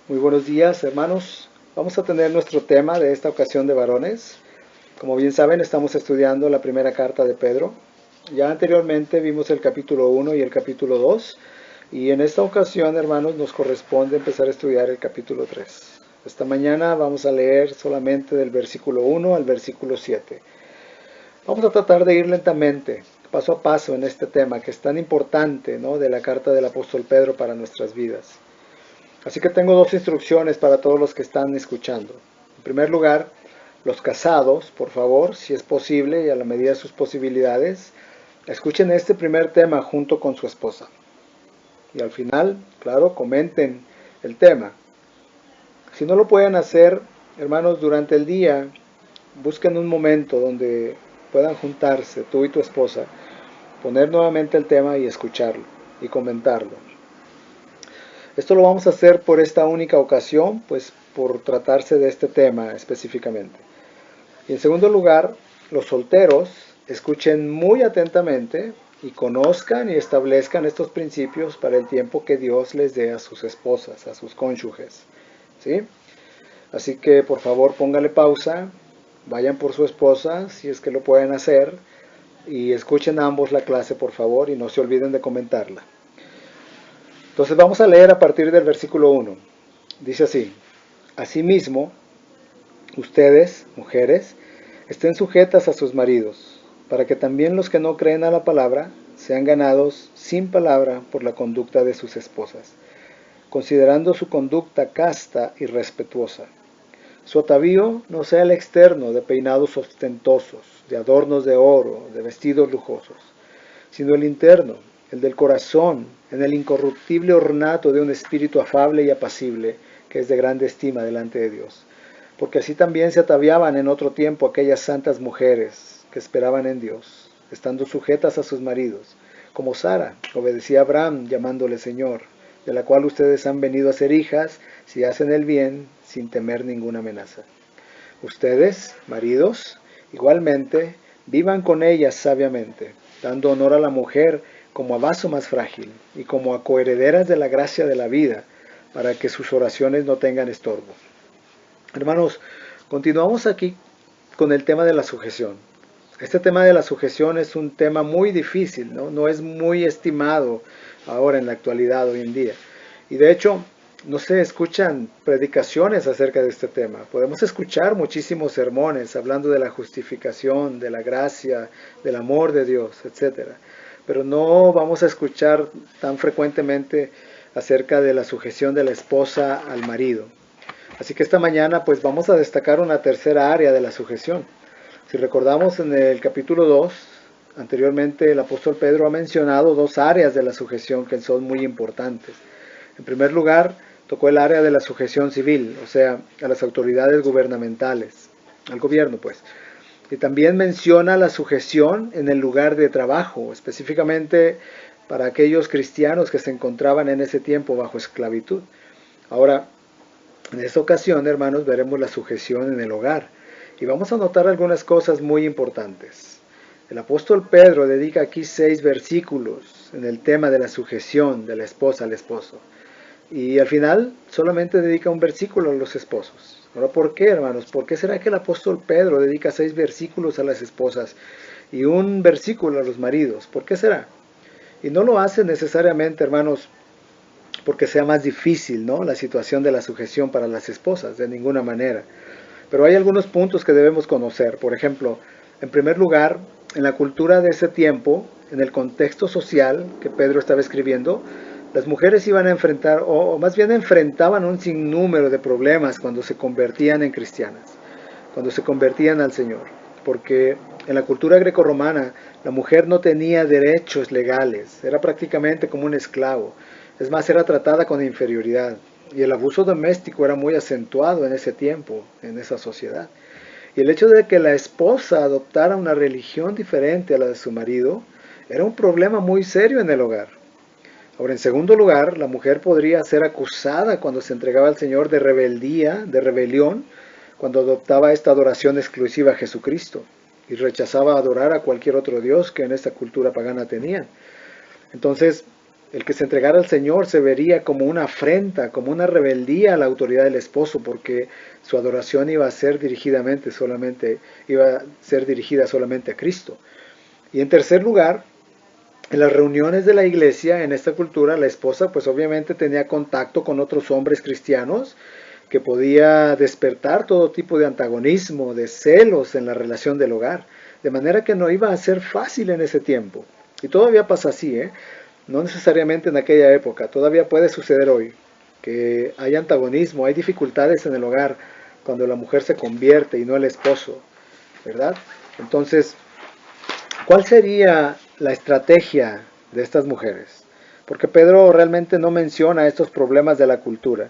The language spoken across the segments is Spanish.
Muy buenos días, hermanos. Vamos a tener nuestro tema de esta ocasión de varones. Como bien saben, estamos estudiando la primera carta de Pedro. Ya anteriormente vimos el capítulo 1 y el capítulo 2, y en esta ocasión, hermanos, nos corresponde empezar a estudiar el capítulo 3. Esta mañana vamos a leer solamente del versículo 1 al versículo 7. Vamos a tratar de ir lentamente, paso a paso en este tema que es tan importante, ¿no?, de la carta del apóstol Pedro para nuestras vidas. Así que tengo dos instrucciones para todos los que están escuchando. En primer lugar, los casados, por favor, si es posible y a la medida de sus posibilidades, escuchen este primer tema junto con su esposa. Y al final, claro, comenten el tema. Si no lo pueden hacer, hermanos, durante el día, busquen un momento donde puedan juntarse, tú y tu esposa, poner nuevamente el tema y escucharlo y comentarlo. Esto lo vamos a hacer por esta única ocasión, pues por tratarse de este tema específicamente. Y en segundo lugar, los solteros escuchen muy atentamente y conozcan y establezcan estos principios para el tiempo que Dios les dé a sus esposas, a sus cónyuges. ¿Sí? Así que por favor póngale pausa, vayan por su esposa si es que lo pueden hacer y escuchen ambos la clase por favor y no se olviden de comentarla. Entonces vamos a leer a partir del versículo 1. Dice así: Asimismo, ustedes, mujeres, estén sujetas a sus maridos, para que también los que no creen a la palabra sean ganados sin palabra por la conducta de sus esposas, considerando su conducta casta y respetuosa. Su atavío no sea el externo de peinados ostentosos, de adornos de oro, de vestidos lujosos, sino el interno, el del corazón, en el incorruptible ornato de un espíritu afable y apacible, que es de grande estima delante de Dios. Porque así también se ataviaban en otro tiempo aquellas santas mujeres que esperaban en Dios, estando sujetas a sus maridos, como Sara obedecía a Abraham llamándole Señor, de la cual ustedes han venido a ser hijas si hacen el bien sin temer ninguna amenaza. Ustedes, maridos, igualmente, vivan con ellas sabiamente, dando honor a la mujer como a vaso más frágil y como a coherederas de la gracia de la vida, para que sus oraciones no tengan estorbo. Hermanos, continuamos aquí con el tema de la sujeción. Este tema de la sujeción es un tema muy difícil, ¿no? No es muy estimado ahora en la actualidad, hoy en día. Y de hecho, no se escuchan predicaciones acerca de este tema. Podemos escuchar muchísimos sermones hablando de la justificación, de la gracia, del amor de Dios, etc. Pero no vamos a escuchar tan frecuentemente acerca de la sujeción de la esposa al marido. Así que esta mañana pues vamos a destacar una tercera área de la sujeción. Si recordamos en el capítulo 2, anteriormente el apóstol Pedro ha mencionado dos áreas de la sujeción que son muy importantes. En primer lugar, tocó el área de la sujeción civil, o sea, a las autoridades gubernamentales, al gobierno pues. Y también menciona la sujeción en el lugar de trabajo, específicamente para aquellos cristianos que se encontraban en ese tiempo bajo esclavitud. Ahora, en esta ocasión, hermanos, veremos la sujeción en el hogar y vamos a notar algunas cosas muy importantes. El apóstol Pedro dedica aquí 6 versículos en el tema de la sujeción de la esposa al esposo. Y al final solamente dedica un versículo a los esposos. Ahora, ¿por qué, hermanos? ¿Por qué será que el apóstol Pedro dedica 6 versículos a las esposas y un versículo a los maridos? ¿Por qué será? Y no lo hace necesariamente, hermanos, porque sea más difícil, ¿no?, la situación de la sujeción para las esposas, de ninguna manera. Pero hay algunos puntos que debemos conocer. Por ejemplo, en primer lugar, en la cultura de ese tiempo, en el contexto social que Pedro estaba escribiendo, las mujeres iban a enfrentar, o más bien enfrentaban un sinnúmero de problemas cuando se convertían en cristianas, cuando se convertían al Señor. Porque en la cultura grecorromana, la mujer no tenía derechos legales, era prácticamente como un esclavo. Es más, era tratada con inferioridad. Y el abuso doméstico era muy acentuado en ese tiempo, en esa sociedad. Y el hecho de que la esposa adoptara una religión diferente a la de su marido era un problema muy serio en el hogar. Ahora, en segundo lugar, la mujer podría ser acusada cuando se entregaba al Señor de rebeldía, de rebelión, cuando adoptaba esta adoración exclusiva a Jesucristo y rechazaba adorar a cualquier otro Dios que en esta cultura pagana tenían. Entonces, El que se entregara al Señor se vería como una afrenta, como una rebeldía a la autoridad del esposo, porque su adoración iba a ser dirigida solamente a Cristo. Y en tercer lugar, en las reuniones de la iglesia, en esta cultura, la esposa pues obviamente tenía contacto con otros hombres cristianos que podía despertar todo tipo de antagonismo, de celos en la relación del hogar, de manera que no iba a ser fácil en ese tiempo. Y todavía pasa así, ¿eh? No necesariamente en aquella época, todavía puede suceder hoy, que hay antagonismo, hay dificultades en el hogar cuando la mujer se convierte y no el esposo, ¿verdad? Entonces, ¿cuál sería la estrategia de estas mujeres? Porque Pedro realmente no menciona estos problemas de la cultura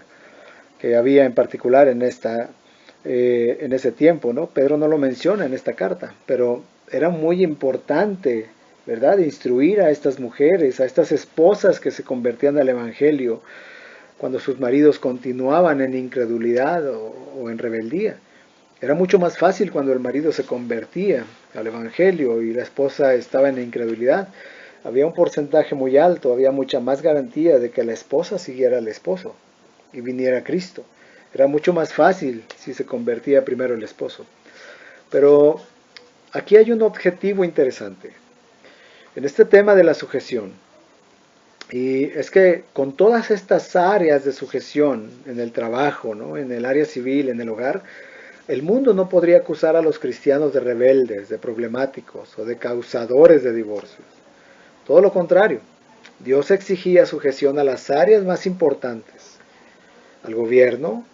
que había en particular en ese tiempo, ¿no? Pedro no lo menciona en esta carta, pero era muy importante, ¿verdad? Instruir a estas mujeres, a estas esposas que se convertían al Evangelio cuando sus maridos continuaban en incredulidad o en rebeldía. Era mucho más fácil cuando el marido se convertía al Evangelio y la esposa estaba en incredulidad. Había un porcentaje muy alto, había mucha más garantía de que la esposa siguiera al esposo y viniera Cristo. Era mucho más fácil si se convertía primero el esposo. Pero aquí hay un objetivo interesante en este tema de la sujeción. Y es que con todas estas áreas de sujeción en el trabajo, ¿no? En el área civil, en el hogar, el mundo no podría acusar a los cristianos de rebeldes, de problemáticos o de causadores de divorcios. Todo lo contrario, Dios exigía sujeción a las áreas más importantes, al gobierno,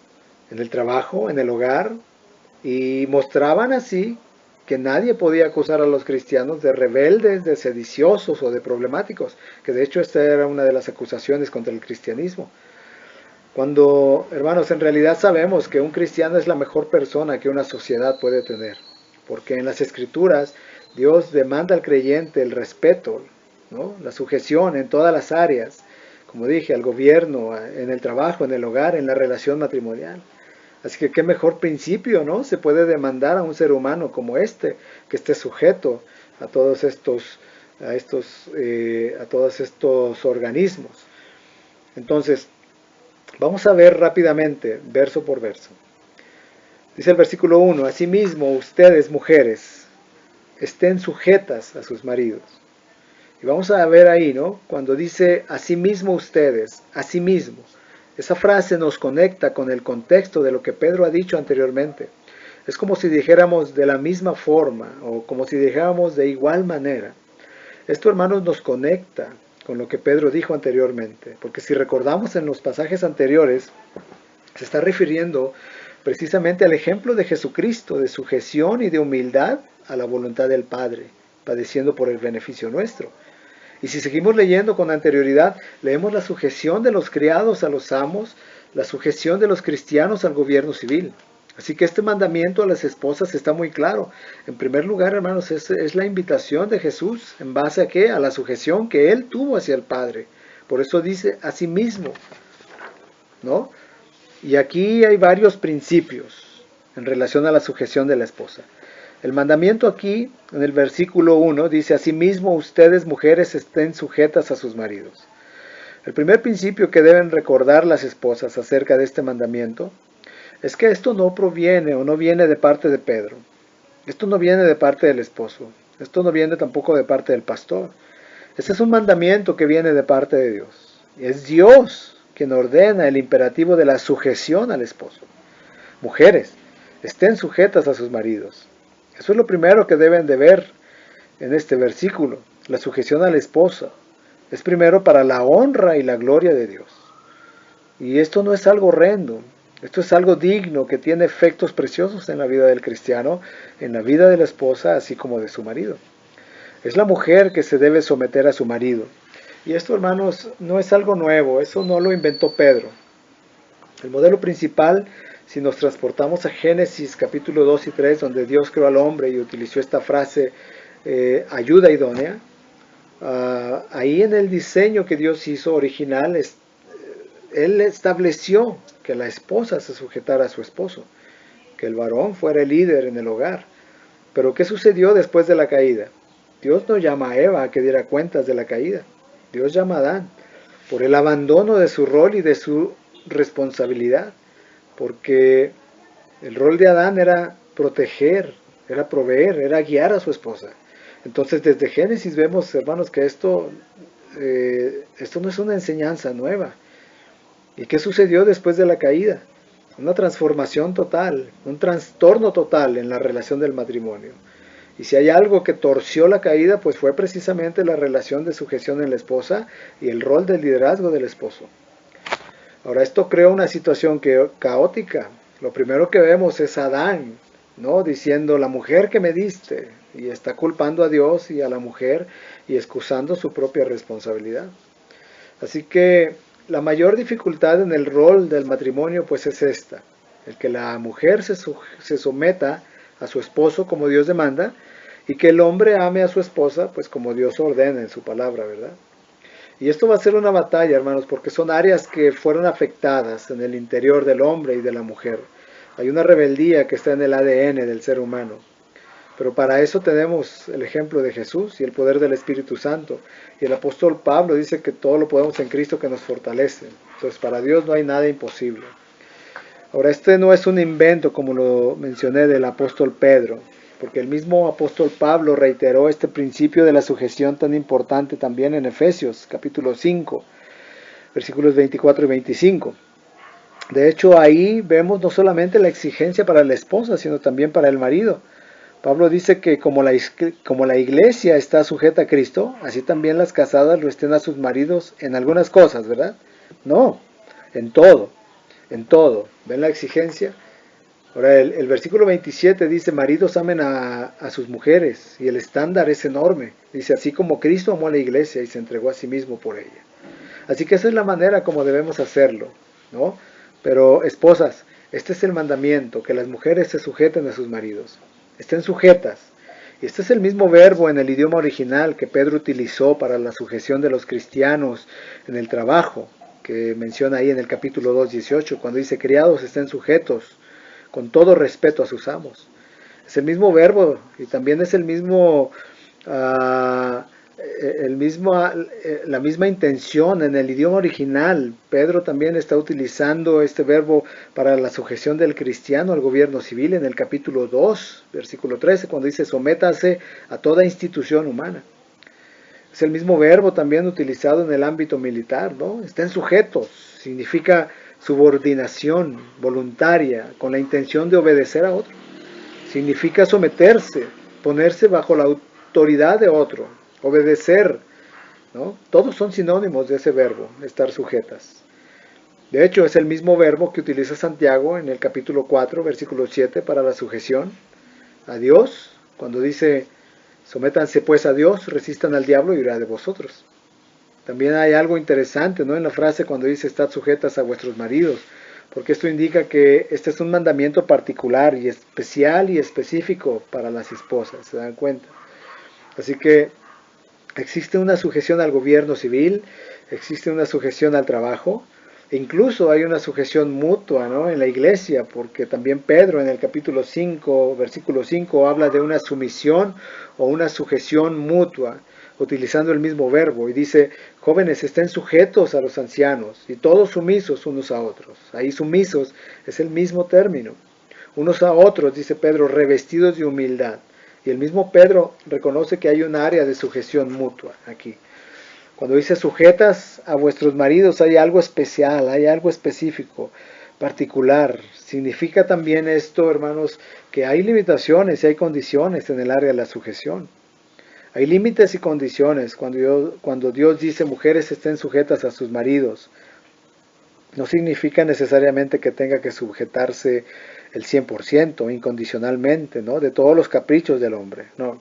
en el trabajo, en el hogar, y mostraban así que nadie podía acusar a los cristianos de rebeldes, de sediciosos o de problemáticos, que de hecho esta era una de las acusaciones contra el cristianismo. Cuando, hermanos, en realidad sabemos que un cristiano es la mejor persona que una sociedad puede tener, porque en las Escrituras Dios demanda al creyente el respeto, ¿no? La sujeción en todas las áreas, como dije, al gobierno, en el trabajo, en el hogar, en la relación matrimonial. Así que qué mejor principio, ¿no? Se puede demandar a un ser humano como este, que esté sujeto a todos estos organismos. Entonces, vamos a ver rápidamente, verso por verso. Dice el versículo 1, asimismo ustedes mujeres estén sujetas a sus maridos. Y vamos a ver ahí, ¿no? Cuando dice asimismo ustedes, asimismo. Esa frase nos conecta con el contexto de lo que Pedro ha dicho anteriormente. Es como si dijéramos de la misma forma o como si dijéramos de igual manera. Esto, hermanos, nos conecta con lo que Pedro dijo anteriormente, porque si recordamos en los pasajes anteriores, se está refiriendo precisamente al ejemplo de Jesucristo, de sujeción y de humildad a la voluntad del Padre, padeciendo por el beneficio nuestro. Y si seguimos leyendo con anterioridad, leemos la sujeción de los criados a los amos, la sujeción de los cristianos al gobierno civil. Así que este mandamiento a las esposas está muy claro. En primer lugar, hermanos, es la invitación de Jesús. ¿En base a qué? A la sujeción que Él tuvo hacia el Padre. Por eso dice a sí mismo, ¿no? Y aquí hay varios principios en relación a la sujeción de la esposa. El mandamiento aquí, en el versículo 1, dice, asimismo ustedes mujeres estén sujetas a sus maridos. El primer principio que deben recordar las esposas acerca de este mandamiento es que esto no proviene o no viene de parte de Pedro. Esto no viene de parte del esposo. Esto no viene tampoco de parte del pastor. Este es un mandamiento que viene de parte de Dios. Es Dios quien ordena el imperativo de la sujeción al esposo. Mujeres, estén sujetas a sus maridos. Eso es lo primero que deben de ver en este versículo. La sujeción a la esposa es primero para la honra y la gloria de Dios. Y esto no es algo horrendo. Esto es algo digno que tiene efectos preciosos en la vida del cristiano, en la vida de la esposa, así como de su marido. Es la mujer que se debe someter a su marido. Y esto, hermanos, no es algo nuevo. Eso no lo inventó Pedro. El modelo principal, si nos transportamos a Génesis capítulo 2 y 3, donde Dios creó al hombre y utilizó esta frase, ayuda idónea, ahí en el diseño que Dios hizo original, Él estableció que la esposa se sujetara a su esposo, que el varón fuera el líder en el hogar. Pero ¿qué sucedió después de la caída? Dios no llama a Eva a que diera cuentas de la caída. Dios llama a Adán. por el abandono de su rol y de su responsabilidad, porque el rol de Adán era proteger, era proveer, era guiar a su esposa. Entonces desde Génesis vemos, hermanos, que esto no es una enseñanza nueva. ¿Y qué sucedió después de la caída? Una transformación total, un trastorno total en la relación del matrimonio. Y si hay algo que torció la caída, pues fue precisamente la relación de sujeción en la esposa y el rol del liderazgo del esposo. Ahora, esto creó una situación caótica. Lo primero que vemos es Adán, ¿no? Diciendo, la mujer que me diste, y está culpando a Dios y a la mujer y excusando su propia responsabilidad. Así que la mayor dificultad en el rol del matrimonio pues es esta, el que la mujer se someta a su esposo como Dios demanda y que el hombre ame a su esposa pues como Dios ordena en su palabra, ¿verdad? Y esto va a ser una batalla, hermanos, porque son áreas que fueron afectadas en el interior del hombre y de la mujer. Hay una rebeldía que está en el ADN del ser humano. Pero para eso tenemos el ejemplo de Jesús y el poder del Espíritu Santo. Y el apóstol Pablo dice que todo lo podemos en Cristo que nos fortalece. Entonces para Dios no hay nada imposible. Ahora, este no es un invento como lo mencioné del apóstol Pedro, porque el mismo apóstol Pablo reiteró este principio de la sujeción tan importante también en Efesios capítulo 5, versículos 24 y 25. De hecho, ahí vemos no solamente la exigencia para la esposa, sino también para el marido. Pablo dice que como la iglesia está sujeta a Cristo, así también las casadas lo estén a sus maridos en algunas cosas, ¿verdad? No, en todo, en todo. ¿Ven la exigencia? Ahora el versículo 27 dice, maridos amen a sus mujeres, y el estándar es enorme. Dice, así como Cristo amó a la iglesia y se entregó a sí mismo por ella. Así que esa es la manera como debemos hacerlo, ¿no? Pero esposas, este es el mandamiento, que las mujeres se sujeten a sus maridos. Estén sujetas. Y este es el mismo verbo en el idioma original que Pedro utilizó para la sujeción de los cristianos en el trabajo, que menciona ahí en el capítulo 2:18, cuando dice, criados estén sujetos con todo respeto a sus amos. Es el mismo verbo y también es la misma intención en el idioma original. Pedro también está utilizando este verbo para la sujeción del cristiano al gobierno civil en el capítulo 2, versículo 13, cuando dice sométase a toda institución humana. Es el mismo verbo también utilizado en el ámbito militar, ¿no? Estén sujetos, significa subordinación voluntaria con la intención de obedecer a otro. Significa someterse, ponerse bajo la autoridad de otro, obedecer, ¿no? Todos son sinónimos de ese verbo, estar sujetas. De hecho, es el mismo verbo que utiliza Santiago en el capítulo 4, versículo 7, para la sujeción a Dios, cuando dice, sométanse pues a Dios, resistan al diablo y huirá de vosotros. También hay algo interesante, ¿no?, en la frase cuando dice, estad sujetas a vuestros maridos, porque esto indica que este es un mandamiento particular y especial y específico para las esposas, ¿se dan cuenta? Así que existe una sujeción al gobierno civil, existe una sujeción al trabajo, e incluso hay una sujeción mutua, ¿no?, en la iglesia, porque también Pedro en el capítulo 5, versículo 5, habla de una sumisión o una sujeción mutua, utilizando el mismo verbo, y dice, jóvenes estén sujetos a los ancianos, y todos sumisos unos a otros. Ahí sumisos es el mismo término. Unos a otros, dice Pedro, revestidos de humildad. Y el mismo Pedro reconoce que hay un área de sujeción mutua aquí. Cuando dice sujetas a vuestros maridos hay algo especial, hay algo específico, particular. Significa también esto, hermanos, que hay limitaciones y hay condiciones en el área de la sujeción. Hay límites y condiciones cuando Dios dice mujeres estén sujetas a sus maridos. No significa necesariamente que tenga que sujetarse el 100%, incondicionalmente, ¿no?, de todos los caprichos del hombre. No.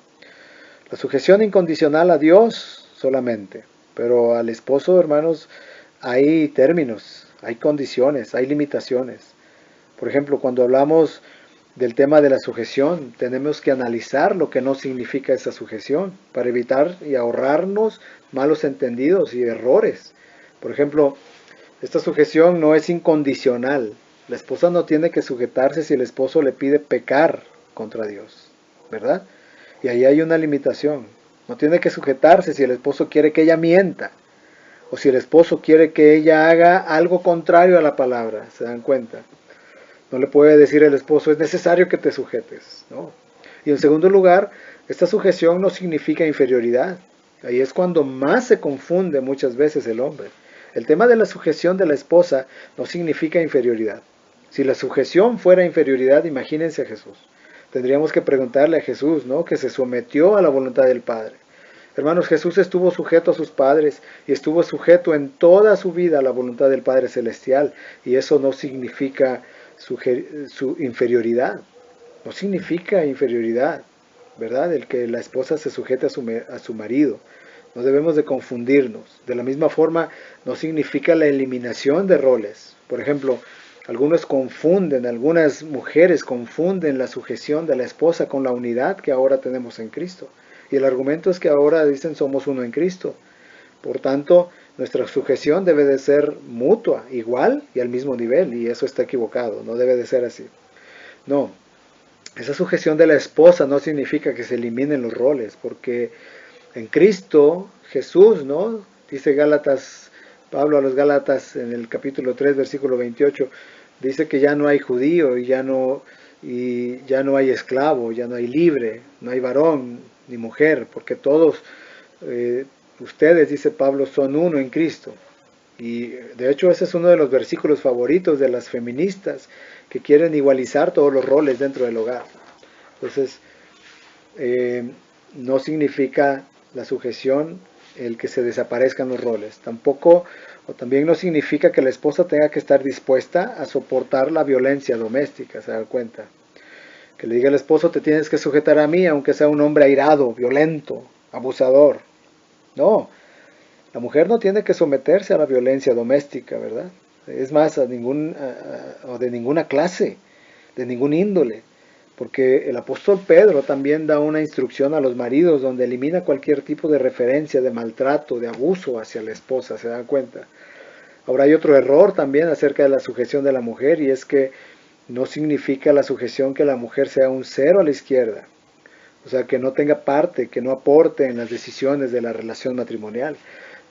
La sujeción incondicional a Dios solamente, pero al esposo, hermanos, hay términos, hay condiciones, hay limitaciones. Por ejemplo, cuando hablamos del tema de la sujeción, tenemos que analizar lo que no significa esa sujeción para evitar y ahorrarnos malos entendidos y errores. Por ejemplo, esta sujeción no es incondicional. La esposa no tiene que sujetarse si el esposo le pide pecar contra Dios, ¿verdad? Y ahí hay una limitación. No tiene que sujetarse si el esposo quiere que ella mienta o si el esposo quiere que ella haga algo contrario a la palabra, ¿se dan cuenta? No le puede decir el esposo, es necesario que te sujetes, ¿no? Y en segundo lugar, esta sujeción no significa inferioridad. Ahí es cuando más se confunde muchas veces el hombre. El tema de la sujeción de la esposa no significa inferioridad. Si la sujeción fuera inferioridad, imagínense a Jesús. Tendríamos que preguntarle a Jesús, ¿no? Que se sometió a la voluntad del Padre. Hermanos, Jesús estuvo sujeto a sus padres y estuvo sujeto en toda su vida a la voluntad del Padre Celestial. Y eso no significa su inferioridad. No significa inferioridad, ¿verdad? El que la esposa se sujete a su marido. No debemos de confundirnos. De la misma forma, no significa la eliminación de roles. Por ejemplo, algunas mujeres confunden la sujeción de la esposa con la unidad que ahora tenemos en Cristo. Y el argumento es que ahora dicen somos uno en Cristo. Por tanto, nuestra sujeción debe de ser mutua, igual y al mismo nivel. Y eso está equivocado, no debe de ser así. No, esa sujeción de la esposa no significa que se eliminen los roles, porque en Cristo, Jesús, ¿no? Dice Gálatas, Pablo a los Gálatas en el capítulo 3, versículo 28, dice que ya no hay judío y ya no hay esclavo, ya no hay libre, no hay varón ni mujer, porque todos ustedes, dice Pablo, son uno en Cristo. Y de hecho ese es uno de los versículos favoritos de las feministas que quieren igualizar todos los roles dentro del hogar. Entonces, no significa la sujeción el que se desaparezcan los roles. Tampoco, o también no significa que la esposa tenga que estar dispuesta a soportar la violencia doméstica, ¿se dan cuenta? Que le diga al esposo, te tienes que sujetar a mí, aunque sea un hombre airado, violento, abusador. No, la mujer no tiene que someterse a la violencia doméstica, ¿verdad? Es más, o de ninguna clase, de ningún índole. Porque el apóstol Pedro también da una instrucción a los maridos donde elimina cualquier tipo de referencia de maltrato, de abuso hacia la esposa, ¿se dan cuenta? Ahora hay otro error también acerca de la sujeción de la mujer y es que no significa la sujeción que la mujer sea un cero a la izquierda. O sea, que no tenga parte, que no aporte en las decisiones de la relación matrimonial.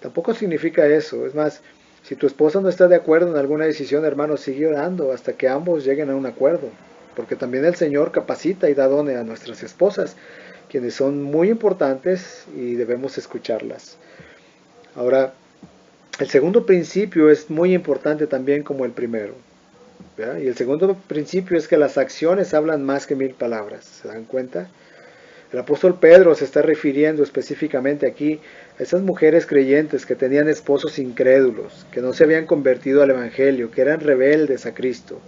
Tampoco significa eso. Es más, si tu esposa no está de acuerdo en alguna decisión, hermano, sigue orando hasta que ambos lleguen a un acuerdo. Porque también el Señor capacita y da dones a nuestras esposas, quienes son muy importantes y debemos escucharlas. Ahora, el segundo principio es muy importante también como el primero, ¿verdad? Y el segundo principio es que las acciones hablan más que 1000 palabras. ¿Se dan cuenta? El apóstol Pedro se está refiriendo específicamente aquí a esas mujeres creyentes que tenían esposos incrédulos, que no se habían convertido al Evangelio, que eran rebeldes a Cristo.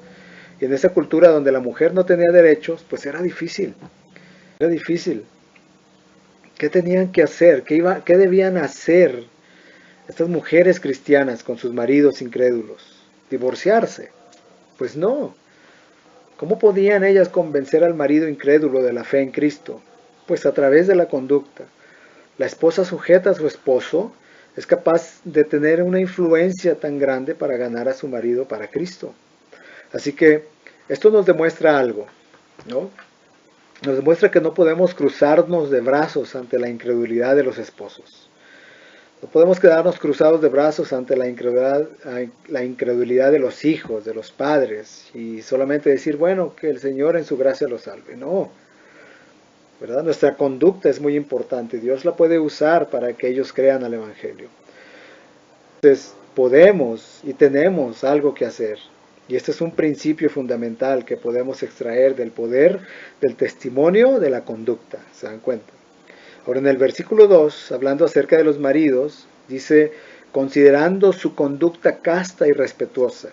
Y en esa cultura donde la mujer no tenía derechos, pues era difícil. Era difícil. ¿Qué tenían que hacer? ¿Qué debían hacer estas mujeres cristianas con sus maridos incrédulos? ¿Divorciarse? Pues no. ¿Cómo podían ellas convencer al marido incrédulo de la fe en Cristo? Pues a través de la conducta. La esposa sujeta a su esposo es capaz de tener una influencia tan grande para ganar a su marido para Cristo. Así que esto nos demuestra algo, ¿no? Nos demuestra que no podemos cruzarnos de brazos ante la incredulidad de los esposos. No podemos quedarnos cruzados de brazos ante la incredulidad de los hijos, de los padres, y solamente decir, bueno, que el Señor en su gracia los salve. No, ¿verdad? Nuestra conducta es muy importante. Dios la puede usar para que ellos crean al Evangelio. Entonces, podemos y tenemos algo que hacer. Y este es un principio fundamental que podemos extraer del poder del testimonio de la conducta. ¿Se dan cuenta? Ahora en el versículo 2, hablando acerca de los maridos, dice, considerando su conducta casta y respetuosa.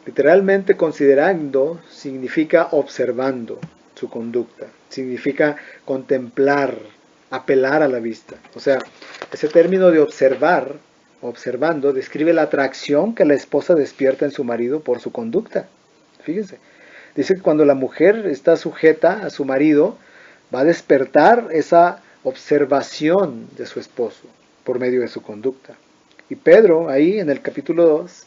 Literalmente considerando significa observando su conducta. Significa contemplar, apelar a la vista. O sea, ese término de observar, observando, describe la atracción que la esposa despierta en su marido por su conducta. Fíjense. Dice que cuando la mujer está sujeta a su marido, va a despertar esa observación de su esposo por medio de su conducta. Y Pedro, ahí en el capítulo 2,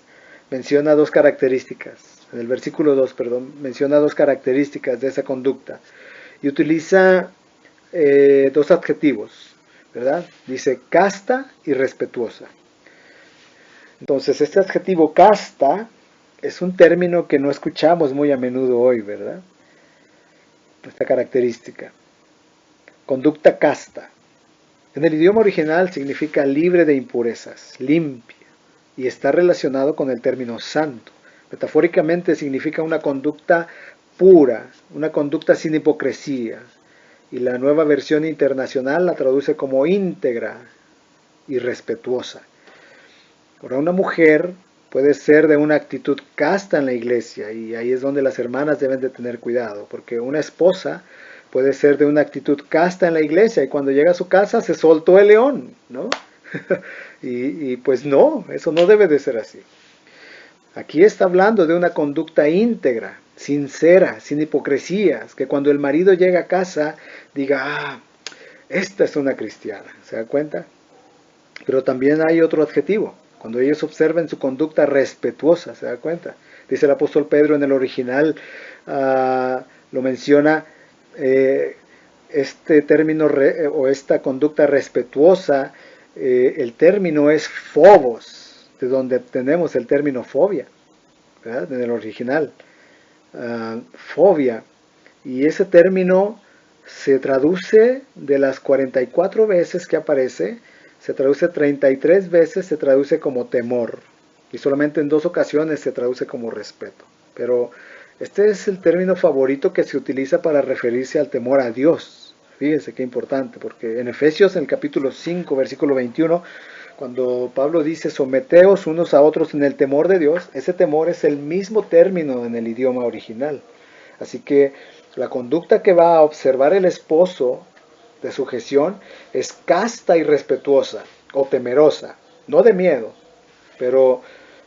menciona dos características. En el versículo 2, menciona dos características de esa conducta. Y utiliza dos adjetivos, ¿verdad? Dice casta y respetuosa. Entonces, este adjetivo casta es un término que no escuchamos muy a menudo hoy, ¿verdad? Esta característica. Conducta casta. En el idioma original significa libre de impurezas, limpia, y está relacionado con el término santo. Metafóricamente significa una conducta pura, una conducta sin hipocresía, y la nueva versión internacional la traduce como íntegra y respetuosa. Ahora, una mujer puede ser de una actitud casta en la iglesia, y ahí es donde las hermanas deben de tener cuidado, porque una esposa puede ser de una actitud casta en la iglesia y cuando llega a su casa se soltó el león, ¿no? y pues no, eso no debe de ser así. Aquí está hablando de una conducta íntegra, sincera, sin hipocresías, que cuando el marido llega a casa diga, esta es una cristiana, ¿se da cuenta? Pero también hay otro adjetivo, cuando ellos observen su conducta respetuosa, ¿se da cuenta? Dice el apóstol Pedro en el original, lo menciona, este término o esta conducta respetuosa, el término es phobos, de donde tenemos el término fobia, ¿verdad? En el original, fobia, y ese término se traduce de las 44 veces que aparece, se traduce 33 veces, se traduce como temor, y solamente en 2 ocasiones se traduce como respeto. Pero este es el término favorito que se utiliza para referirse al temor a Dios. Fíjense qué importante, porque en Efesios, en el capítulo 5, versículo 21, cuando Pablo dice, someteos unos a otros en el temor de Dios, ese temor es el mismo término en el idioma original. Así que la conducta que va a observar el esposo de sujeción es casta y respetuosa o temerosa, no de miedo, pero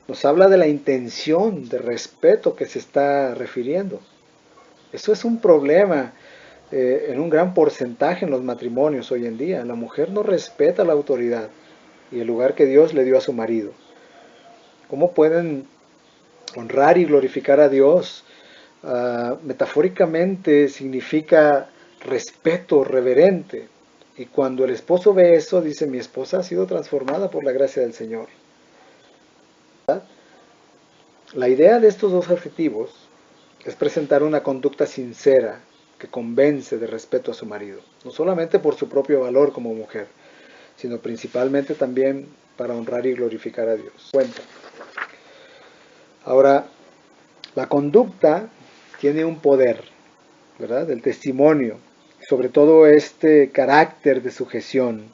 nos habla de la intención de respeto que se está refiriendo. Eso es un problema en un gran porcentaje en los matrimonios hoy en día. La mujer no respeta la autoridad y el lugar que Dios le dio a su marido. ¿Cómo pueden honrar y glorificar a Dios? Metafóricamente significa respeto reverente. Y cuando el esposo ve eso, dice, mi esposa ha sido transformada por la gracia del Señor. ¿Verdad? La idea de estos 2 adjetivos es presentar una conducta sincera que convence de respeto a su marido, no solamente por su propio valor como mujer, sino principalmente también para honrar y glorificar a Dios. Cuenta. Ahora, la conducta tiene un poder, ¿verdad? El testimonio, sobre todo este carácter de sujeción.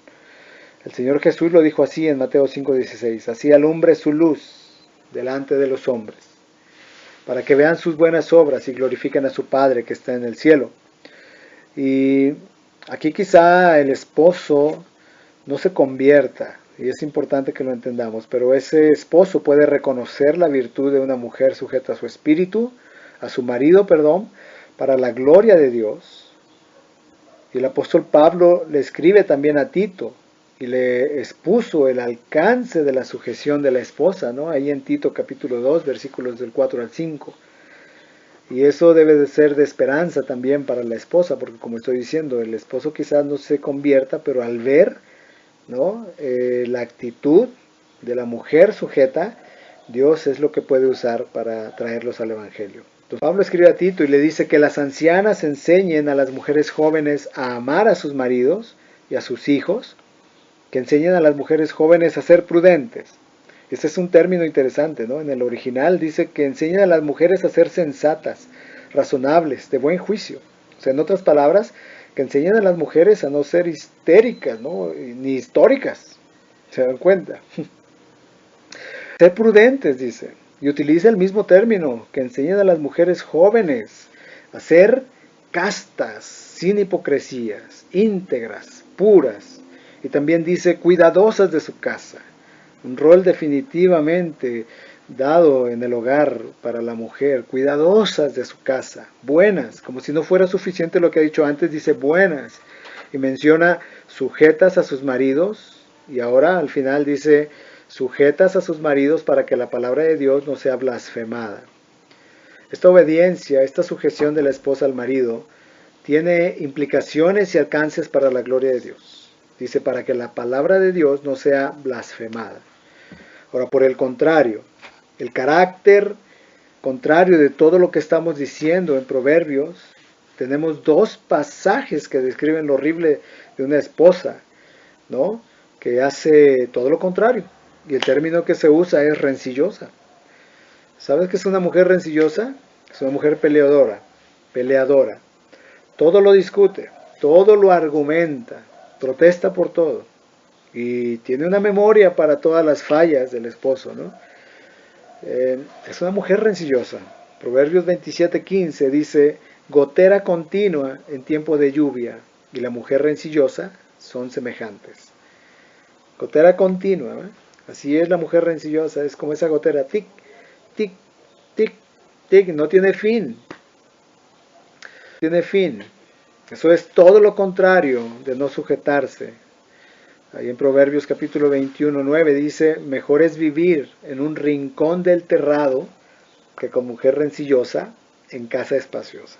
El Señor Jesús lo dijo así en Mateo 5:16, así alumbre su luz delante de los hombres, para que vean sus buenas obras y glorifiquen a su Padre que está en el cielo. Y aquí quizá el esposo no se convierta, y es importante que lo entendamos, pero ese esposo puede reconocer la virtud de una mujer sujeta a su espíritu, a su marido, para la gloria de Dios. Y el apóstol Pablo le escribe también a Tito y le expuso el alcance de la sujeción de la esposa, ¿no? Ahí en Tito capítulo 2, versículos del 4 al 5. Y eso debe de ser de esperanza también para la esposa, porque como estoy diciendo, el esposo quizás no se convierta, pero al ver, ¿no? La actitud de la mujer sujeta, Dios es lo que puede usar para traerlos al Evangelio. Entonces, Pablo escribe a Tito y le dice que las ancianas enseñen a las mujeres jóvenes a amar a sus maridos y a sus hijos, que enseñen a las mujeres jóvenes a ser prudentes. Este es un término interesante, ¿no? En el original dice que enseñen a las mujeres a ser sensatas, razonables, de buen juicio. O sea, en otras palabras, que enseñen a las mujeres a no ser histéricas, ¿no? Ni históricas. ¿Se dan cuenta? Ser prudentes, dice. Y utiliza el mismo término, que enseñen a las mujeres jóvenes a ser castas, sin hipocresías, íntegras, puras. Y también dice cuidadosas de su casa. Un rol definitivamente dado en el hogar para la mujer, cuidadosas de su casa, buenas, como si no fuera suficiente lo que ha dicho antes, dice buenas, y menciona sujetas a sus maridos, y ahora al final dice sujetas a sus maridos para que la palabra de Dios no sea blasfemada. Esta obediencia, esta sujeción de la esposa al marido, tiene implicaciones y alcances para la gloria de Dios. Dice, para que la palabra de Dios no sea blasfemada. Ahora, por el contrario, el carácter contrario de todo lo que estamos diciendo en Proverbios, tenemos dos pasajes que describen lo horrible de una esposa, ¿no? Que hace todo lo contrario. Y el término que se usa es rencillosa. ¿Sabes qué es una mujer rencillosa? Es una mujer peleadora, peleadora. Todo lo discute, todo lo argumenta, protesta por todo. Y tiene una memoria para todas las fallas del esposo, ¿no? Es una mujer rencillosa. Proverbios 27:15 dice, gotera continua en tiempo de lluvia y la mujer rencillosa son semejantes. Gotera continua, ¿eh? Así es la mujer rencillosa, es como esa gotera, tic, tic, tic, tic, no tiene fin. Tiene fin. Eso es todo lo contrario de no sujetarse. Ahí en Proverbios capítulo 21:9 dice, mejor es vivir en un rincón del terrado que con mujer rencillosa en casa espaciosa.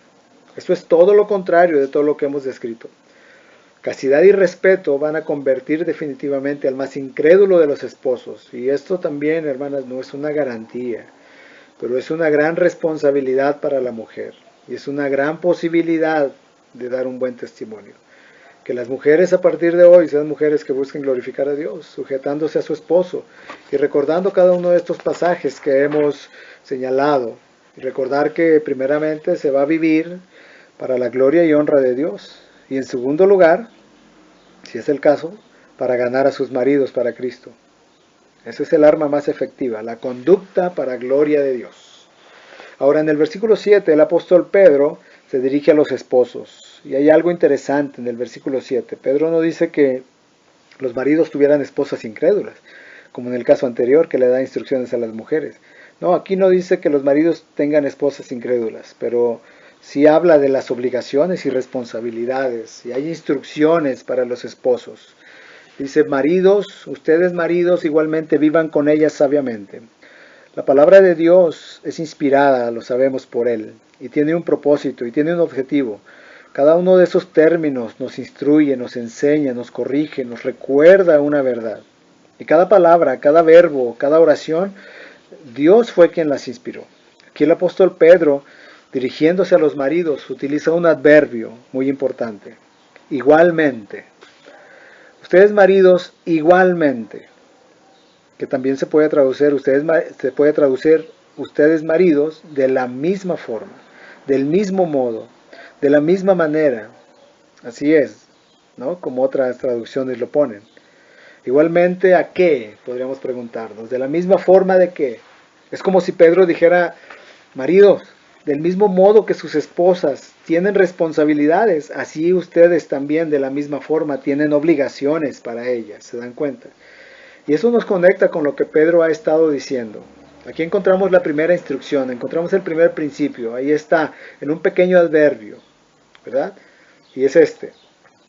Esto es todo lo contrario de todo lo que hemos descrito. Castidad y respeto van a convertir definitivamente al más incrédulo de los esposos. Y esto también, hermanas, no es una garantía, pero es una gran responsabilidad para la mujer. Y es una gran posibilidad de dar un buen testimonio. Que las mujeres a partir de hoy sean mujeres que busquen glorificar a Dios, sujetándose a su esposo y recordando cada uno de estos pasajes que hemos señalado. Y recordar que primeramente se va a vivir para la gloria y honra de Dios. Y en segundo lugar, si es el caso, para ganar a sus maridos para Cristo. Ese es el arma más efectiva, la conducta para gloria de Dios. Ahora en el versículo 7 el apóstol Pedro se dirige a los esposos. Y hay algo interesante en el versículo 7. Pedro no dice que los maridos tuvieran esposas incrédulas, como en el caso anterior que le da instrucciones a las mujeres. No, aquí no dice que los maridos tengan esposas incrédulas, pero sí habla de las obligaciones y responsabilidades. Y hay instrucciones para los esposos. Dice, maridos, ustedes maridos igualmente vivan con ellas sabiamente. La palabra de Dios es inspirada, lo sabemos por Él, y tiene un propósito y tiene un objetivo. Cada uno de esos términos nos instruye, nos enseña, nos corrige, nos recuerda una verdad. Y cada palabra, cada verbo, cada oración, Dios fue quien las inspiró. Aquí el apóstol Pedro, dirigiéndose a los maridos, utiliza un adverbio muy importante. Igualmente. Ustedes maridos, igualmente. Que también se puede traducir ustedes maridos de la misma forma, del mismo modo, de la misma manera. Así es, ¿no? Como otras traducciones lo ponen. Igualmente, ¿a qué? Podríamos preguntarnos. ¿De la misma forma de qué? Es como si Pedro dijera, maridos, del mismo modo que sus esposas tienen responsabilidades, así ustedes también de la misma forma tienen obligaciones para ellas, ¿se dan cuenta? Y eso nos conecta con lo que Pedro ha estado diciendo. Aquí encontramos la primera instrucción, encontramos el primer principio, ahí está, en un pequeño adverbio, ¿verdad? Y es este,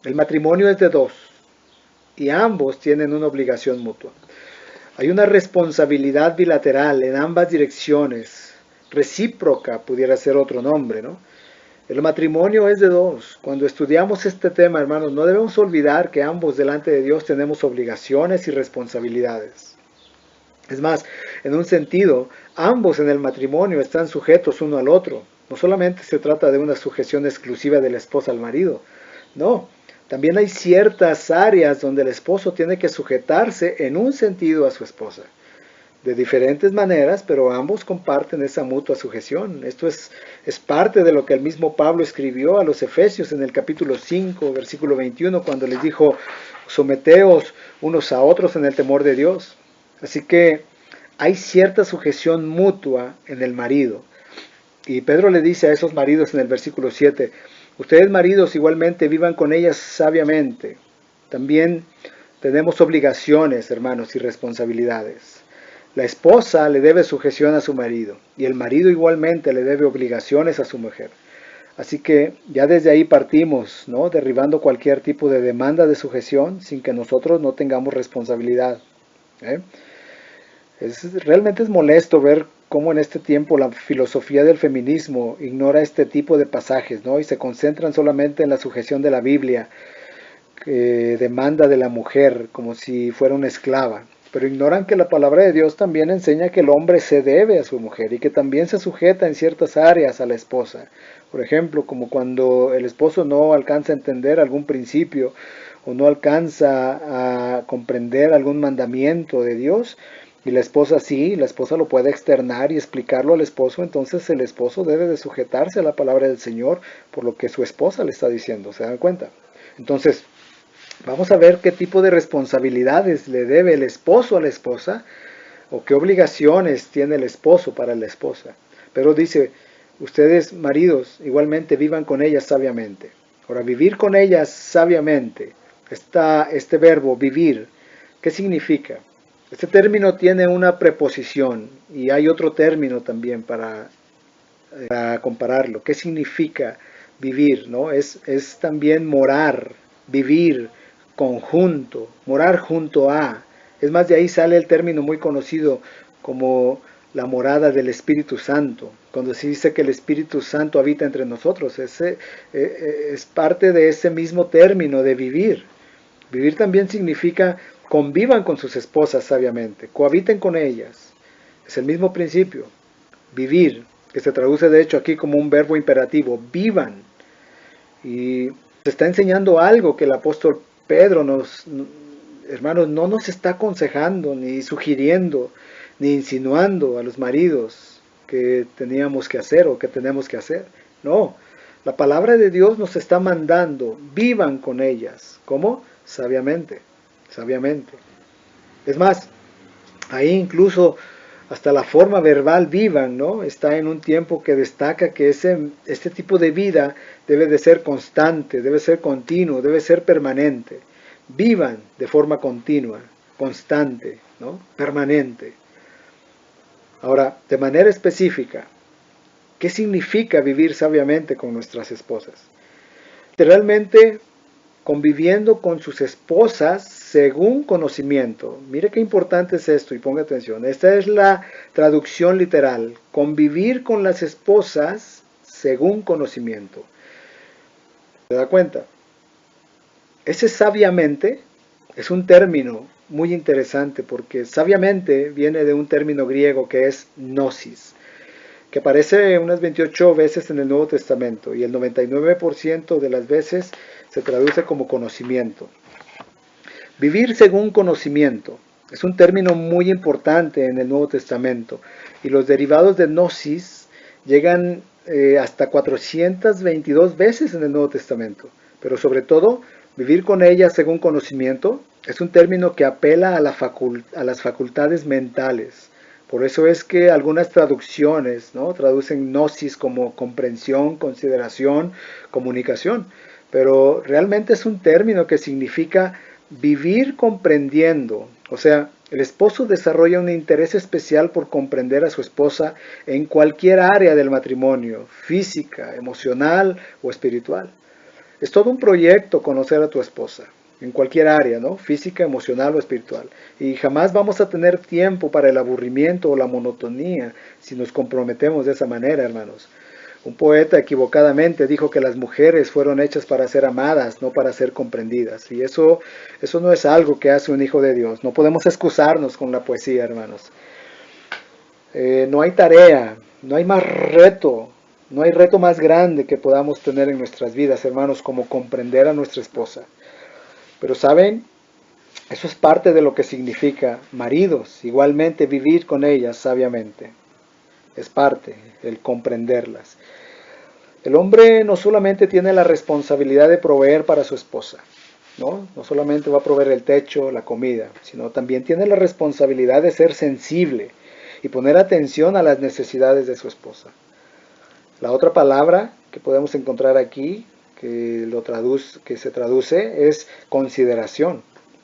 el matrimonio es de dos, y ambos tienen una obligación mutua. Hay una responsabilidad bilateral en ambas direcciones, recíproca pudiera ser otro nombre, ¿no? El matrimonio es de dos. Cuando estudiamos este tema, hermanos, no debemos olvidar que ambos delante de Dios tenemos obligaciones y responsabilidades. Es más, en un sentido, ambos en el matrimonio están sujetos uno al otro. No solamente se trata de una sujeción exclusiva de la esposa al marido, no. También hay ciertas áreas donde el esposo tiene que sujetarse en un sentido a su esposa. De diferentes maneras, pero ambos comparten esa mutua sujeción. Esto es parte de lo que el mismo Pablo escribió a los Efesios en el capítulo 5, versículo 21, cuando les dijo, someteos unos a otros en el temor de Dios. Así que hay cierta sujeción mutua en el marido. Y Pedro le dice a esos maridos en el versículo 7, ustedes maridos igualmente vivan con ellas sabiamente. También tenemos obligaciones, hermanos, y responsabilidades. La esposa le debe sujeción a su marido y el marido igualmente le debe obligaciones a su mujer. Así que ya desde ahí partimos, ¿no? Derribando cualquier tipo de demanda de sujeción sin que nosotros no tengamos responsabilidad. Realmente es molesto ver cómo en este tiempo la filosofía del feminismo ignora este tipo de pasajes, ¿no? Y se concentran solamente en la sujeción de la Biblia, que demanda de la mujer como si fuera una esclava. pero ignoran que la palabra de Dios también enseña que el hombre se debe a su mujer y que también se sujeta en ciertas áreas a la esposa. Por ejemplo, como cuando el esposo no alcanza a entender algún principio o no alcanza a comprender algún mandamiento de Dios, y la esposa sí, la esposa lo puede externar y explicarlo al esposo, entonces el esposo debe de sujetarse a la palabra del Señor por lo que su esposa le está diciendo, ¿se dan cuenta? Entonces, vamos a ver qué tipo de responsabilidades le debe el esposo a la esposa o qué obligaciones tiene el esposo para la esposa. Pero dice, ustedes maridos igualmente vivan con ellas sabiamente. Ahora, vivir con ellas sabiamente, este verbo vivir, ¿qué significa? Este término tiene una preposición y hay otro término también para compararlo. ¿Qué significa vivir? ¿No? Es también morar, vivir, conjunto, morar junto a. Es más, de ahí sale el término muy conocido como la morada del Espíritu Santo. Cuando se dice que el Espíritu Santo habita entre nosotros, es parte de ese mismo término de vivir. Vivir también significa convivan con sus esposas sabiamente, cohabiten con ellas. Es el mismo principio, vivir, que se traduce de hecho aquí como un verbo imperativo, vivan. Y se está enseñando algo que el apóstol Pedro hermanos, no nos está aconsejando, ni sugiriendo, ni insinuando a los maridos que teníamos que hacer o que tenemos que hacer. No, la palabra de Dios nos está mandando, vivan con ellas. ¿Cómo? Sabiamente, sabiamente. Es más, ahí incluso hasta la forma verbal vivan, ¿no? Está en un tiempo que destaca que este tipo de vida debe de ser constante, debe ser continuo, debe ser permanente. Vivan de forma continua, constante, ¿no? Permanente. Ahora, de manera específica, ¿qué significa vivir sabiamente con nuestras esposas? Literalmente, conviviendo con sus esposas según conocimiento. Mire qué importante es esto y ponga atención. Esta es la traducción literal. Convivir con las esposas según conocimiento. ¿Se da cuenta? Ese sabiamente es un término muy interesante porque sabiamente viene de un término griego que es gnosis, que aparece unas 28 veces en el Nuevo Testamento y el 99% de las veces se traduce como conocimiento. Vivir según conocimiento es un término muy importante en el Nuevo Testamento y los derivados de gnosis llegan hasta 422 veces en el Nuevo Testamento, pero sobre todo vivir con ella según conocimiento es un término que apela a las facultades mentales. Por eso es que algunas traducciones, ¿no?, traducen gnosis como comprensión, consideración, comunicación. Pero realmente es un término que significa vivir comprendiendo. O sea, el esposo desarrolla un interés especial por comprender a su esposa en cualquier área del matrimonio, física, emocional o espiritual. Es todo un proyecto conocer a tu esposa, en cualquier área, ¿no? Física, emocional o espiritual. Y jamás vamos a tener tiempo para el aburrimiento o la monotonía si nos comprometemos de esa manera, hermanos. Un poeta equivocadamente dijo que las mujeres fueron hechas para ser amadas, no para ser comprendidas. Y eso no es algo que hace un hijo de Dios. No podemos excusarnos con la poesía, hermanos. No hay tarea, no hay más reto, no hay reto más grande que podamos tener en nuestras vidas, hermanos, como comprender a nuestra esposa. Pero ¿saben? Eso es parte de lo que significa maridos, igualmente vivir con ellas sabiamente. Es parte, el comprenderlas. El hombre no solamente tiene la responsabilidad de proveer para su esposa, ¿no? No solamente va a proveer el techo, la comida, sino también tiene la responsabilidad de ser sensible y poner atención a las necesidades de su esposa. La otra palabra que podemos encontrar aquí, que se traduce, es consideración.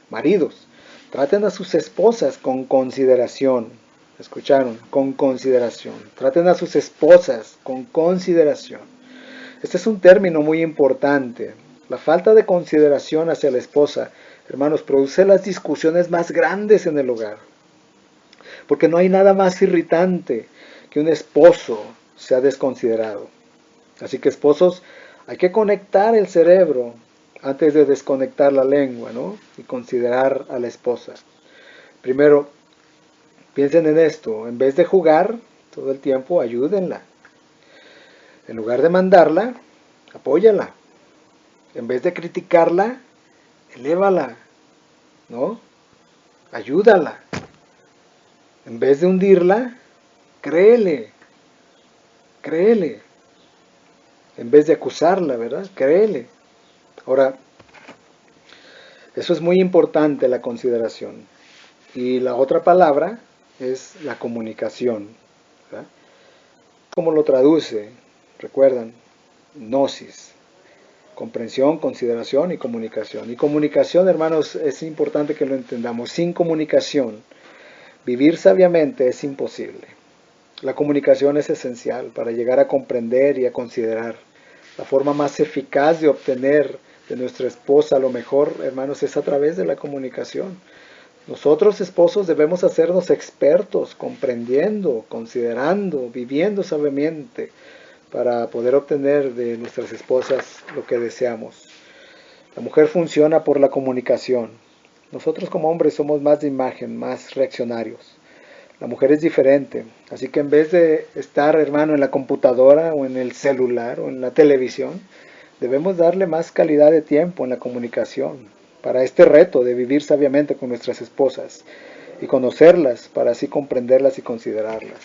Maridos, traten a sus esposas con consideración. ¿Escucharon? Con consideración. Traten a sus esposas con consideración. Este es un término muy importante. La falta de consideración hacia la esposa, hermanos, produce las discusiones más grandes en el hogar. Porque no hay nada más irritante que un esposo sea desconsiderado. Así que, esposos, hay que conectar el cerebro antes de desconectar la lengua, ¿no? Y considerar a la esposa. Primero, piensen en esto, en vez de jugar todo el tiempo, ayúdenla. En lugar de mandarla, apóyala. En vez de criticarla, elévala, ¿no? Ayúdala. En vez de hundirla, créele, créele. En vez de acusarla, ¿verdad? Créele. Ahora, eso es muy importante, la consideración. Y la otra palabra es la comunicación, ¿verdad? ¿Cómo lo traduce? Recuerdan, gnosis, comprensión, consideración y comunicación. Y comunicación, hermanos, es importante que lo entendamos. Sin comunicación, vivir sabiamente es imposible. La comunicación es esencial para llegar a comprender y a considerar. La forma más eficaz de obtener de nuestra esposa lo mejor, hermanos, es a través de la comunicación. Nosotros, esposos, debemos hacernos expertos, comprendiendo, considerando, viviendo sabiamente, para poder obtener de nuestras esposas lo que deseamos. La mujer funciona por la comunicación. Nosotros como hombres somos más de imagen, más reaccionarios. La mujer es diferente, así que en vez de estar, hermano, en la computadora o en el celular o en la televisión, debemos darle más calidad de tiempo en la comunicación para este reto de vivir sabiamente con nuestras esposas y conocerlas para así comprenderlas y considerarlas.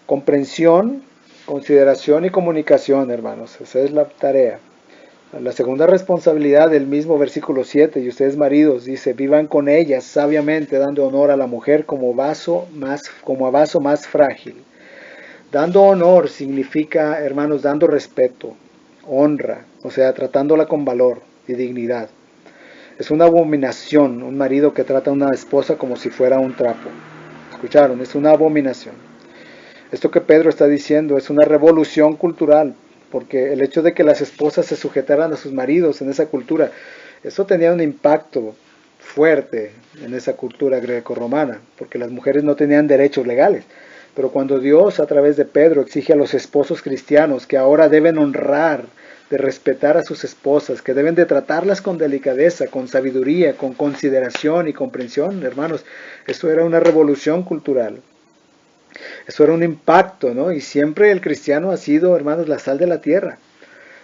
Comprensión, consideración y comunicación, hermanos, esa es la tarea. La segunda responsabilidad del mismo versículo 7, y ustedes maridos, dice, vivan con ellas sabiamente, dando honor a la mujer como a vaso más frágil. Dando honor significa, hermanos, dando respeto, honra, o sea, tratándola con valor y dignidad. Es una abominación un marido que trata a una esposa como si fuera un trapo. ¿Escucharon? Es una abominación. Esto que Pedro está diciendo es una revolución cultural, porque el hecho de que las esposas se sujetaran a sus maridos en esa cultura, eso tenía un impacto fuerte en esa cultura greco-romana, porque las mujeres no tenían derechos legales. Pero cuando Dios a través de Pedro exige a los esposos cristianos que ahora deben honrar, de respetar a sus esposas, que deben de tratarlas con delicadeza, con sabiduría, con consideración y comprensión, hermanos, esto era una revolución cultural. Eso era un impacto, ¿no? Y siempre el cristiano ha sido, hermanos, la sal de la tierra.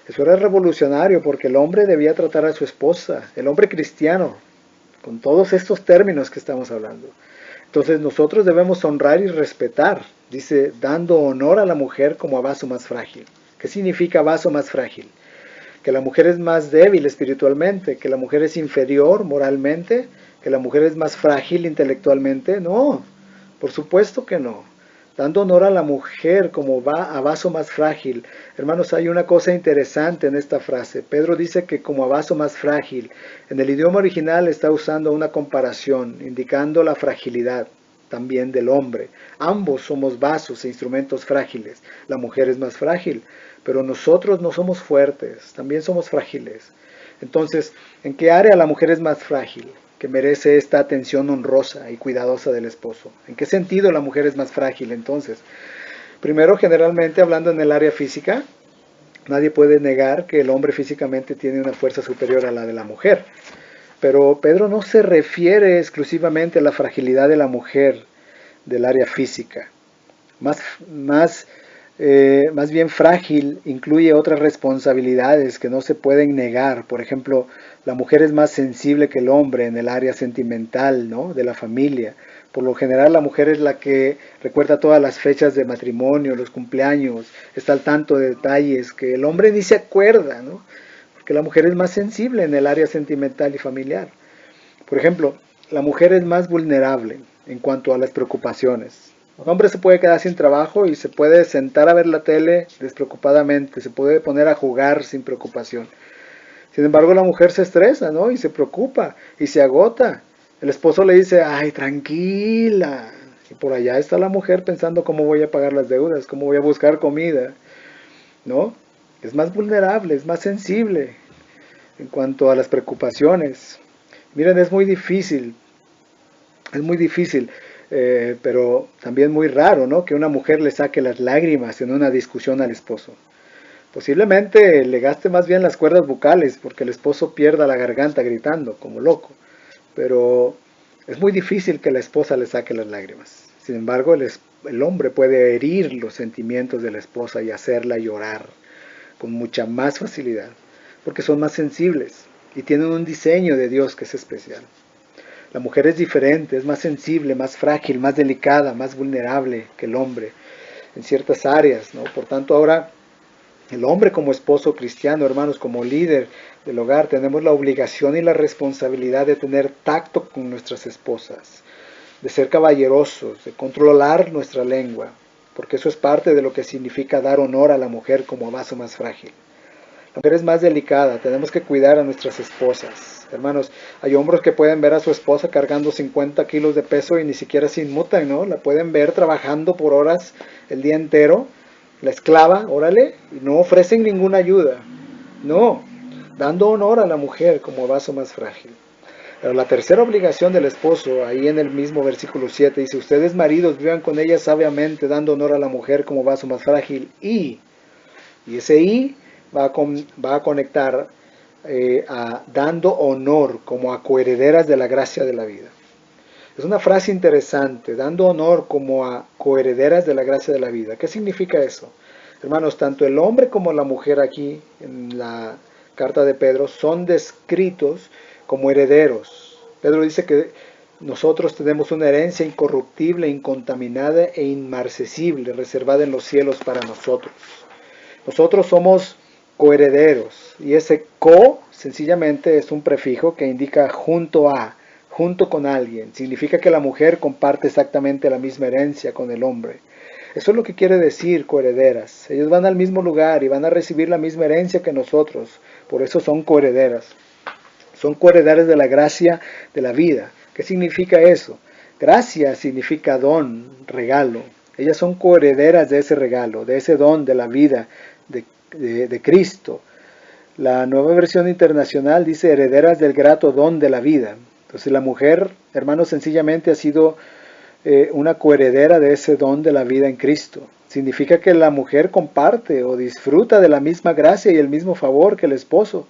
Eso era revolucionario porque el hombre debía tratar a su esposa, el hombre cristiano, con todos estos términos que estamos hablando. Entonces nosotros debemos honrar y respetar, dice, dando honor a la mujer como a vaso más frágil. ¿Qué significa vaso más frágil? Que la mujer es más débil espiritualmente, que la mujer es inferior moralmente, que la mujer es más frágil intelectualmente. No, por supuesto que no. Dando honor a la mujer como va a vaso más frágil. Hermanos, hay una cosa interesante en esta frase. Pedro dice que como a vaso más frágil. En el idioma original está usando una comparación, indicando la fragilidad también del hombre. Ambos somos vasos e instrumentos frágiles. La mujer es más frágil, pero nosotros no somos fuertes, también somos frágiles. Entonces, ¿en qué área la mujer es más frágil, que merece esta atención honrosa y cuidadosa del esposo? ¿En qué sentido la mujer es más frágil entonces? Primero, generalmente hablando en el área física, nadie puede negar que el hombre físicamente tiene una fuerza superior a la de la mujer. Pero Pedro no se refiere exclusivamente a la fragilidad de la mujer del área física. Más bien frágil incluye otras responsabilidades que no se pueden negar. Por ejemplo, la mujer es más sensible que el hombre en el área sentimental, ¿no?, de la familia. Por lo general la mujer es la que recuerda todas las fechas de matrimonio, los cumpleaños, está al tanto de detalles que el hombre ni se acuerda, ¿no? Porque la mujer es más sensible en el área sentimental y familiar. Por ejemplo, la mujer es más vulnerable en cuanto a las preocupaciones. Un hombre se puede quedar sin trabajo y se puede sentar a ver la tele despreocupadamente, se puede poner a jugar sin preocupación. Sin embargo, la mujer se estresa, ¿no? Y se preocupa y se agota. El esposo le dice, ay, tranquila. Y por allá está la mujer pensando cómo voy a pagar las deudas, cómo voy a buscar comida, ¿no? Es más vulnerable, es más sensible en cuanto a las preocupaciones. Miren, es muy difícil, pero también muy raro, ¿no?, que una mujer le saque las lágrimas en una discusión al esposo. Posiblemente le gaste más bien las cuerdas vocales porque el esposo pierda la garganta gritando como loco. Pero Es muy difícil que la esposa le saque las lágrimas. Sin embargo, el hombre puede herir los sentimientos de la esposa y hacerla llorar con mucha más facilidad, porque son más sensibles y tienen un diseño de Dios que es especial. La mujer es diferente, es más sensible, más frágil, más delicada, más vulnerable que el hombre en ciertas áreas, ¿no? Por tanto, ahora el hombre como esposo cristiano, hermanos, como líder del hogar, tenemos la obligación y la responsabilidad de tener tacto con nuestras esposas, de ser caballerosos, de controlar nuestra lengua, porque eso es parte de lo que significa dar honor a la mujer como vaso más frágil. La mujer es más delicada, tenemos que cuidar a nuestras esposas. Hermanos, hay hombres que pueden ver a su esposa cargando 50 kilos de peso y ni siquiera se inmutan, ¿no? La pueden ver trabajando por horas el día entero, la esclava, órale, y no ofrecen ninguna ayuda. No, dando honor a la mujer como vaso más frágil. Pero la tercera obligación del esposo, ahí en el mismo versículo 7, dice, ustedes maridos vivan con ella sabiamente, dando honor a la mujer como vaso más frágil. Y ese y va a conectar a dando honor como a coherederas de la gracia de la vida. Es una frase interesante, dando honor como a coherederas de la gracia de la vida. ¿Qué significa eso? Hermanos, tanto el hombre como la mujer aquí en la carta de Pedro son descritos como herederos. Pedro dice que nosotros tenemos una herencia incorruptible, incontaminada e inmarcesible, reservada en los cielos para nosotros. Nosotros somos coherederos y ese co sencillamente es un prefijo que indica junto a, junto con alguien. Significa que la mujer comparte exactamente la misma herencia con el hombre. Eso es lo que quiere decir coherederas. Ellos van al mismo lugar y van a recibir la misma herencia que nosotros. Por eso son coherederas. Son coherederas de la gracia de la vida. ¿Qué significa eso? Gracia significa don, regalo. Ellas son coherederas de ese regalo, de ese don de la vida de Cristo. La Nueva Versión Internacional dice herederas del grato don de la vida. Entonces la mujer, hermanos, sencillamente ha sido una coheredera de ese don de la vida en Cristo. Significa que la mujer comparte o disfruta de la misma gracia y el mismo favor que el esposo.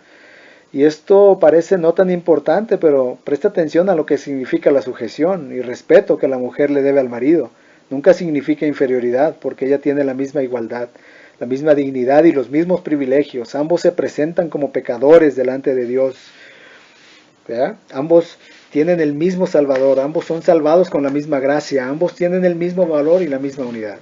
Y esto parece no tan importante, pero presta atención a lo que significa la sujeción y respeto que la mujer le debe al marido. Nunca significa inferioridad, porque ella tiene la misma igualdad, la misma dignidad y los mismos privilegios. Ambos se presentan como pecadores delante de Dios. ¿Verdad? Ambos tienen el mismo Salvador, ambos son salvados con la misma gracia, ambos tienen el mismo valor y la misma unidad.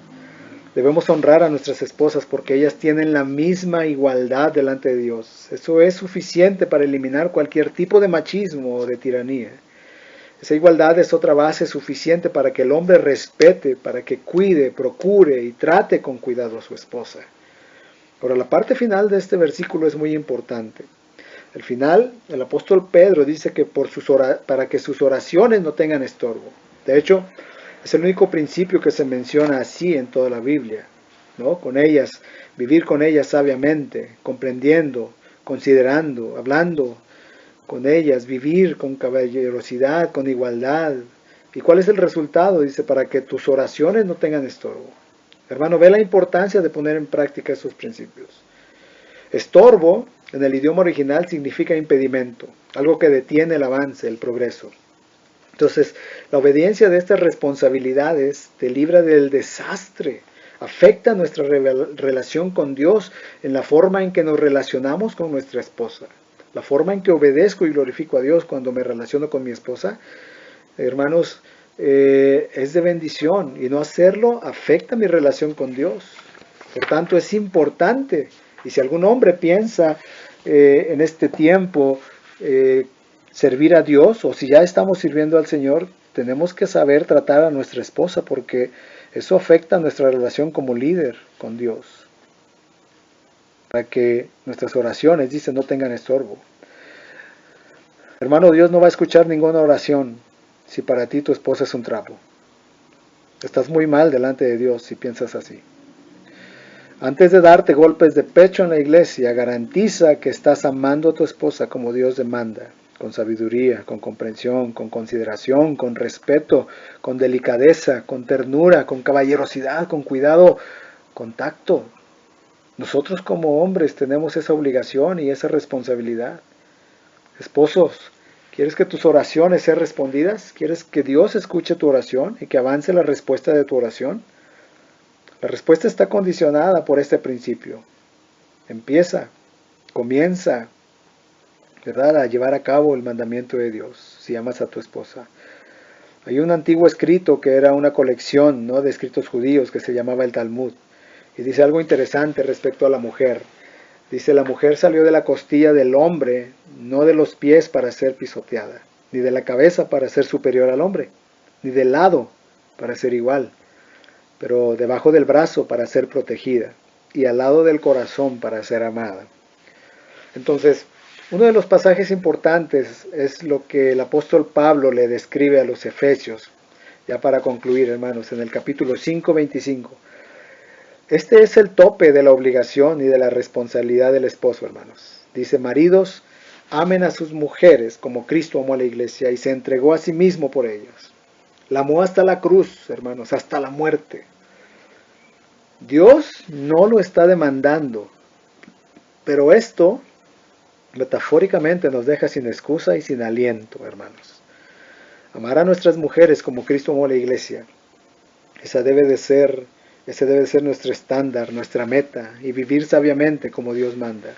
Debemos honrar a nuestras esposas porque ellas tienen la misma igualdad delante de Dios. Eso es suficiente para eliminar cualquier tipo de machismo o de tiranía. Esa igualdad es otra base suficiente para que el hombre respete, para que cuide, procure y trate con cuidado a su esposa. Ahora, la parte final de este versículo es muy importante. Al final, el apóstol Pedro dice que para que sus oraciones no tengan estorbo. De hecho, es el único principio que se menciona así en toda la Biblia, ¿no? Con ellas, vivir con ellas sabiamente, comprendiendo, considerando, hablando con ellas, vivir con caballerosidad, con igualdad. ¿Y cuál es el resultado? Dice, para que tus oraciones no tengan estorbo. Hermano, ve la importancia de poner en práctica esos principios. Estorbo, en el idioma original, significa impedimento, algo que detiene el avance, el progreso. Entonces, la obediencia de estas responsabilidades te libra del desastre, afecta nuestra relación con Dios en la forma en que nos relacionamos con nuestra esposa. La forma en que obedezco y glorifico a Dios cuando me relaciono con mi esposa, hermanos, es de bendición, y no hacerlo afecta mi relación con Dios. Por tanto, es importante, y si algún hombre piensa en este tiempo servir a Dios, o si ya estamos sirviendo al Señor, tenemos que saber tratar a nuestra esposa, porque eso afecta nuestra relación como líder con Dios. Para que nuestras oraciones, dice, no tengan estorbo. Hermano, Dios no va a escuchar ninguna oración si para ti tu esposa es un trapo. Estás muy mal delante de Dios si piensas así. Antes de darte golpes de pecho en la iglesia, garantiza que estás amando a tu esposa como Dios demanda, con sabiduría, con comprensión, con consideración, con respeto, con delicadeza, con ternura, con caballerosidad, con cuidado, con tacto. Nosotros como hombres tenemos esa obligación y esa responsabilidad. Esposos, ¿Quieres que tus oraciones sean respondidas? ¿Quieres que Dios escuche tu oración y que avance la respuesta de tu oración? La respuesta está condicionada por este principio. Comienza, ¿verdad?, a llevar a cabo el mandamiento de Dios si amas a tu esposa. Hay un antiguo escrito que era una colección, ¿no?, de escritos judíos que se llamaba el Talmud. Y dice algo interesante respecto a la mujer. Dice, la mujer salió de la costilla del hombre, no de los pies para ser pisoteada, ni de la cabeza para ser superior al hombre, ni del lado para ser igual, pero debajo del brazo para ser protegida, y al lado del corazón para ser amada. Entonces, uno de los pasajes importantes es lo que el apóstol Pablo le describe a los Efesios, ya para concluir, hermanos, en el capítulo 5, 25. Este es el tope de la obligación y de la responsabilidad del esposo, hermanos. Dice, maridos, amen a sus mujeres como Cristo amó a la iglesia y se entregó a sí mismo por ellas. La amó hasta la cruz, hermanos, hasta la muerte. Dios no lo está demandando, pero esto metafóricamente nos deja sin excusa y sin aliento, hermanos. Amar a nuestras mujeres como Cristo amó a la iglesia, ese debe de ser nuestro estándar, nuestra meta, y vivir sabiamente como Dios manda.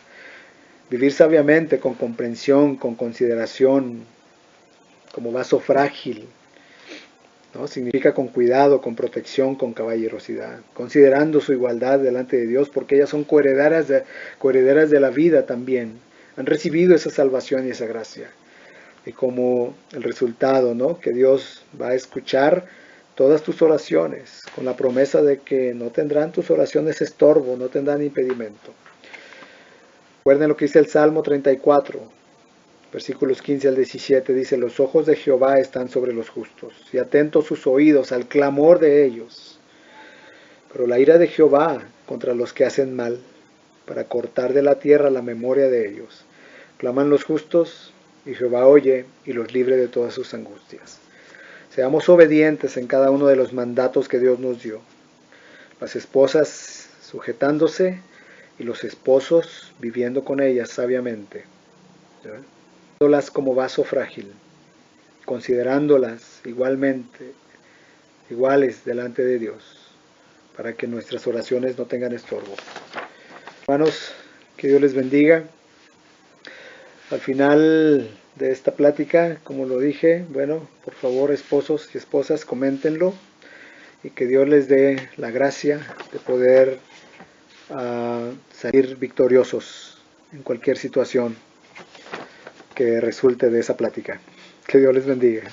Vivir sabiamente con comprensión, con consideración, como vaso frágil, ¿no? Significa con cuidado, con protección, con caballerosidad, considerando su igualdad delante de Dios, porque ellas son coherederas de la vida también. Han recibido esa salvación y esa gracia. Y como el resultado, ¿no?, que Dios va a escuchar todas tus oraciones, con la promesa de que no tendrán tus oraciones estorbo, no tendrán impedimento. Recuerden lo que dice el Salmo 34, versículos 15 al 17, dice, los ojos de Jehová están sobre los justos, y atentos sus oídos al clamor de ellos. Pero la ira de Jehová contra los que hacen mal, para cortar de la tierra la memoria de ellos. Claman los justos, y Jehová oye, y los libre de todas sus angustias. Seamos obedientes en cada uno de los mandatos que Dios nos dio. Las esposas sujetándose y los esposos viviendo con ellas sabiamente. Viéndolas como vaso frágil, considerándolas iguales delante de Dios, para que nuestras oraciones no tengan estorbo. Hermanos, que Dios les bendiga. Al final de esta plática, como lo dije, bueno, por favor, esposos y esposas, coméntenlo y que Dios les dé la gracia de poder salir victoriosos en cualquier situación que resulte de esa plática. Que Dios les bendiga.